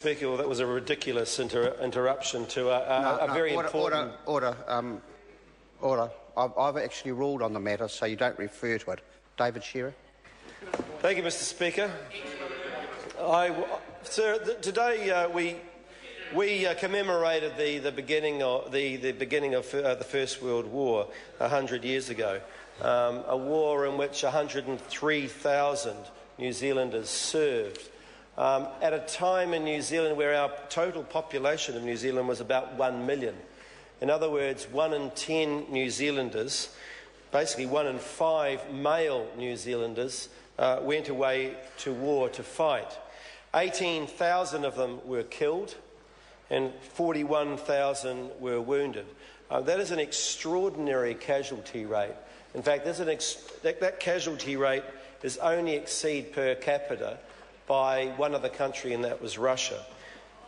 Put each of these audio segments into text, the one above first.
Speaker, well, that was a ridiculous interruption to a very important... Order. I've actually ruled on the matter, so you don't refer to it. David Shearer. Thank you, Mr. Speaker. Sir, today we commemorated the beginning of the First World War 100 years ago, a war in which 103,000 New Zealanders served. At a time in New Zealand where our total population of New Zealand was about 1 million. In other words, 1 in 10 New Zealanders, basically 1 in 5 male New Zealanders, went away to war to fight. 18,000 of them were killed and 41,000 were wounded. That is an extraordinary casualty rate. In fact, that casualty rate is only exceeded per capita by one other country, and that was Russia.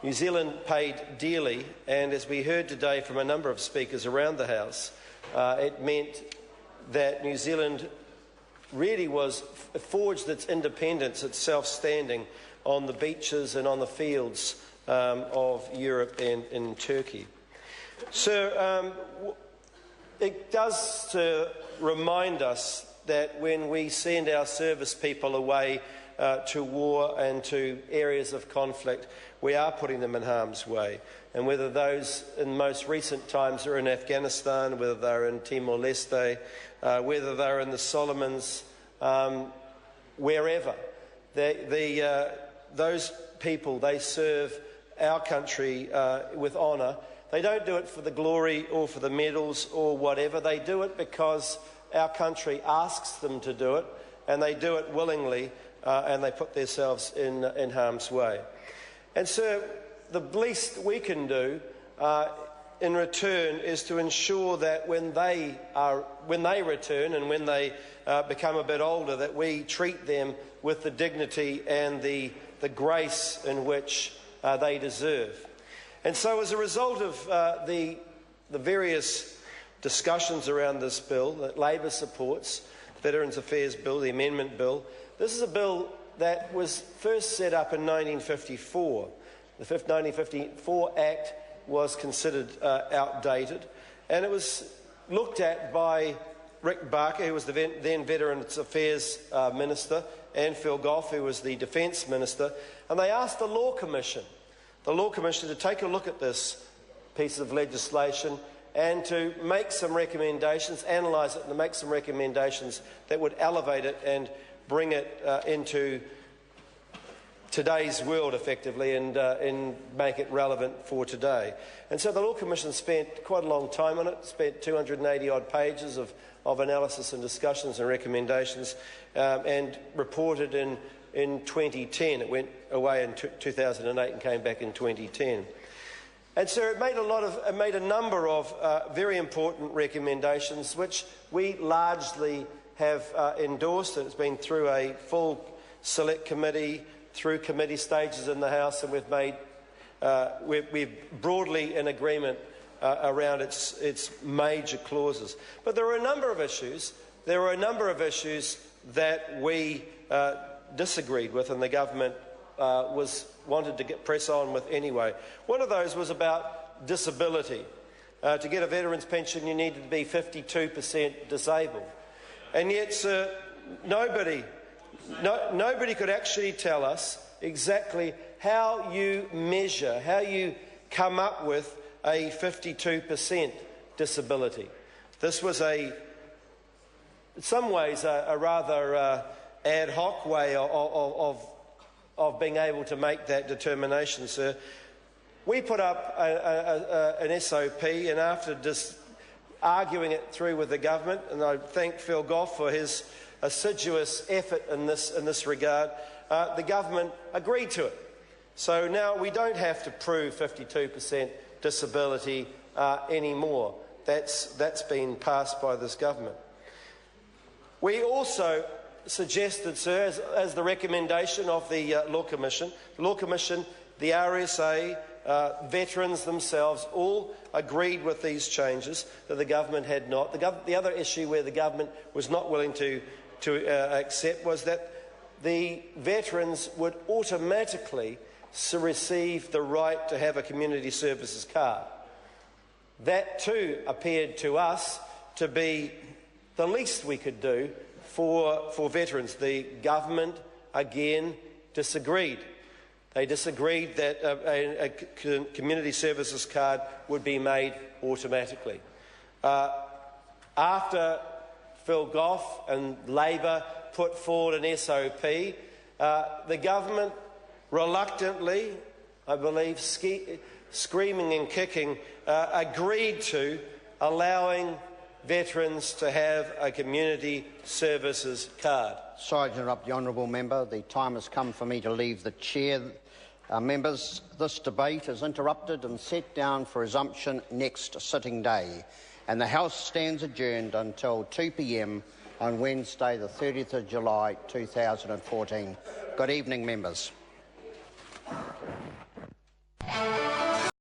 New Zealand paid dearly, and as we heard today from a number of speakers around the House, it meant that New Zealand really forged its independence, its self-standing on the beaches and on the fields of Europe and in Turkey. So it does remind us that when we send our service people away to war and to areas of conflict, we are putting them in harm's way. And whether those in most recent times are in Afghanistan, whether they're in Timor-Leste, whether they're in the Solomons, wherever, those people, they serve our country with honour. They don't do it for the glory or for the medals or whatever. They do it because our country asks them to do it, and they do it willingly, and they put themselves in harm's way. And so the least we can do in return is to ensure that when they return and when they become a bit older, that we treat them with the dignity and the grace in which they deserve. And so as a result of the various discussions around this bill that Labor supports, the Veterans Affairs Bill, the Amendment Bill, this is a bill that was first set up in 1954. The 1954 Act was considered outdated, and it was looked at by Rick Barker, who was the then Veterans Affairs Minister, and Phil Goff, who was the Defence Minister, and they asked the Law Commission to take a look at this piece of legislation and to make some recommendations, analyse it and to make some recommendations that would elevate it and bring it into today's world effectively and make it relevant for today. And so the Law Commission spent quite a long time on it, spent 280 odd pages of analysis and discussions and recommendations, and reported in 2010. It went away in 2008 and came back in 2010. And so it made a number of very important recommendations which we largely have endorsed. It's been through a full select committee, through committee stages in the House, and we're broadly in agreement around its major clauses. But there are a number of issues. There were a number of issues that we disagreed with, and the government wanted to press on with anyway. One of those was about disability. To get a veteran's pension, you needed to be 52% disabled, and yet, sir, nobody could actually tell us exactly how you measure, how you come up with a 52% disability. This was in some ways a rather ad hoc way of being able to make that determination, sir. We put up an SOP, and after just arguing it through with the government, and I thank Phil Goff for his assiduous effort in this regard, the government agreed to it. So now we don't have to prove 52% disability anymore. That's been passed by this government. We also suggested, sir, as the recommendation of the Law Commission, the RSA, veterans themselves all agreed with these changes that the government had not. The other issue where the government was not willing to accept was that the veterans would automatically receive the right to have a community services card. That too appeared to us to be the least we could do for veterans. The government, again, disagreed. They disagreed that a community services card would be made automatically. After Phil Goff and Labor put forward an SOP, the government reluctantly, I believe, screaming and kicking, agreed to allowing veterans to have a community services card. Sorry to interrupt the honourable member. The time has come for me to leave the chair. Members, this debate is interrupted and set down for resumption next sitting day, and the House stands adjourned until 2 p.m. on Wednesday the 30th of July 2014. Good evening, members.